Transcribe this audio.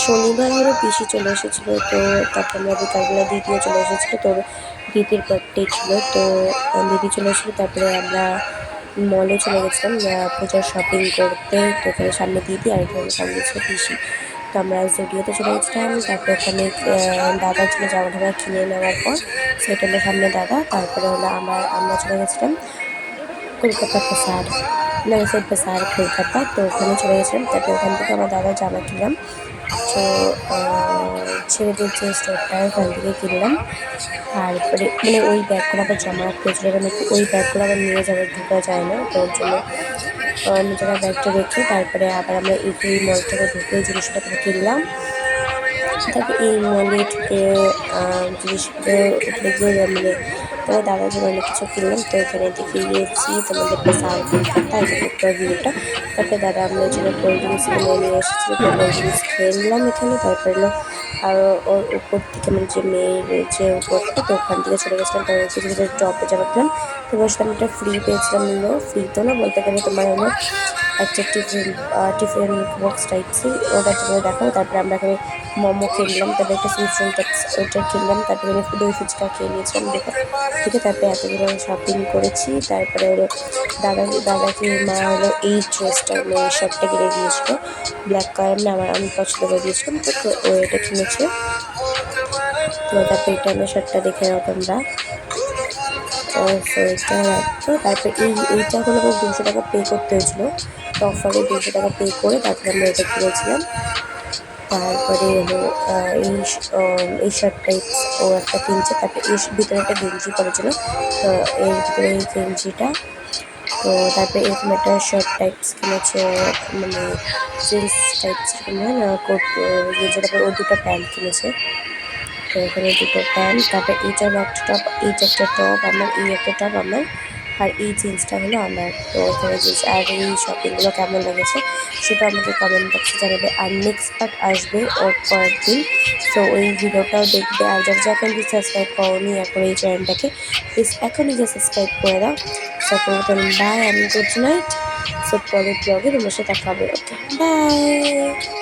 শনিবার হলো পিসি চলে এসেছিলো, তো তারপর আমরা বিকালবেলা দিদিও চলে এসেছিলো। তোর দিদির বার্থডে ছিল, তো দিদি চলে এসেছিলো। তারপরে আমরা মলে চলে গেছিলাম পূজার শপিং করতে। তো এখানে সামনে দিদি আর এখানে সামনে ছিল পিসি। তো আমরা জুডিওতে চলে গেছিলাম। তারপরে ওখানে দাদার জন্য জামা টামা কিনে নেওয়ার পর সেটা হলো সামনে দাদা। তারপরে হলো আমরা চলে গেছিলাম কলকাতা বাজার, নাগেশ্বর বাজার কলকাতা। তো ওখানে চলে গেছিলাম। তারপরে ওখান থেকে আমার দাদার জামা কিনলাম। তো ছেলেদের যে স্টোরটা ওখান থেকে কিনলাম। তারপরে মানে ওই ব্যাগগুলো আবার জমা রাখতে হয়েছিলো, কারণ ওই ব্যাগগুলো আবার নিয়ে যাওয়া ঢোকা যায় না, তো ওর জন্য নিজেরা ব্যাগটা রেখে তারপরে আবার আমরা এই মলটাকে ঢুকে জিনিসপত্র কিনলাম। তারপর এই মলে ঢুকে জিনিসপত্র উপরে গিয়ে মানে তোমার দাদার জন্য অনেক কিছু কিনলাম। তো এখানে দেখে গিয়েছি তোমাদের বাজার কলকাতা, এই যে উপর ভিউটা। তারপরে দাদা আমাদের জন্য কোল্ড ড্রিঙ্কস কিনে নিয়ে এসেছিলো, তো কোল্ড ড্রিঙ্কস খেয়ে নিলাম এখানে। তারপরে হলো আর ওর উপর থেকে মানে যে মেয়ের যে উপরটা, তো ওখান থেকে চলে গেছিলাম। তারপর কিছু কিছু টপে যাওয়া কিনলাম। তো বসলাম, একটা ফ্রি পেয়েছিলাম, হলো ফ্রি তো না বলতে গেলে তোমার হলো একটা টিফিন বক্স টাইপসই, ওটা তোমাদের দেখাবো। তারপরে আমরা এখানে মোমো কিনলাম, তারপরে একটা সুইট টাইপস ওইটা কিনলাম। তারপরে আমি দই ফুচকা খেয়ে নিয়েছিলাম দেখে। তারপরে এতগুলো শপিং করেছি। তারপরে হলো দাদাকে মা হলো এই ড্রেসটা মানে এই শার্টটা কিনে দিয়েছিলো, ব্ল্যাক কালার, না আমি পছন্দ করে দিয়েছিলাম, তো ও এটা কিনেছে। তো তারপরে এটা আমরা শার্টটা দেখে নাও তোমরা। তো এটা রাখতো। তারপরে এইটা হলো 200 টাকা পে করতে হয়েছিলো, তো অফারে 200 টাকা পে করে তারপরে আমরা এটা কিনেছিলাম। তারপরে হলো এই শার্ট টাইপস ও একটা কিনছে। তারপরে এর ভিতরে একটা গেঞ্জি পরেছিল, তো এর ভিতরে এই গেঞ্জিটা। তো তারপরে এরকম একটা শার্ট টাইপস কিনেছে, মানে জিন্স টাইপস কিনে না কোট গেঞ্জি। তারপরে ও দুটো প্যান্ট কিনেছে, তো এখানে দুটো প্যান্ট। তারপরে এইটা হলো একটা টপ, এই যে একটা টপ আমার, এই একটা টপ আমার, আর এই জিন্সটা হলো আমার। তো এখানে জিন্স আর এই শপিংগুলো কেমন লেগেছে সেটা আমাকে কমেন্ট বক্সে জানাবে। আর নেক্সট পার্ট আসবে ওর পরের দিন, তো ওই ভিডিওটাও দেখবে। আর যারা এখন যদি সাবস্ক্রাইব করোনি এখন এই চ্যানেলটাকে, প্লিজ এখনই যে সাবস্ক্রাইব করে দাও। সকলকে bye and good night. So পরের ব্লগে তোমার সাথে দেখা হবে। Okay, by.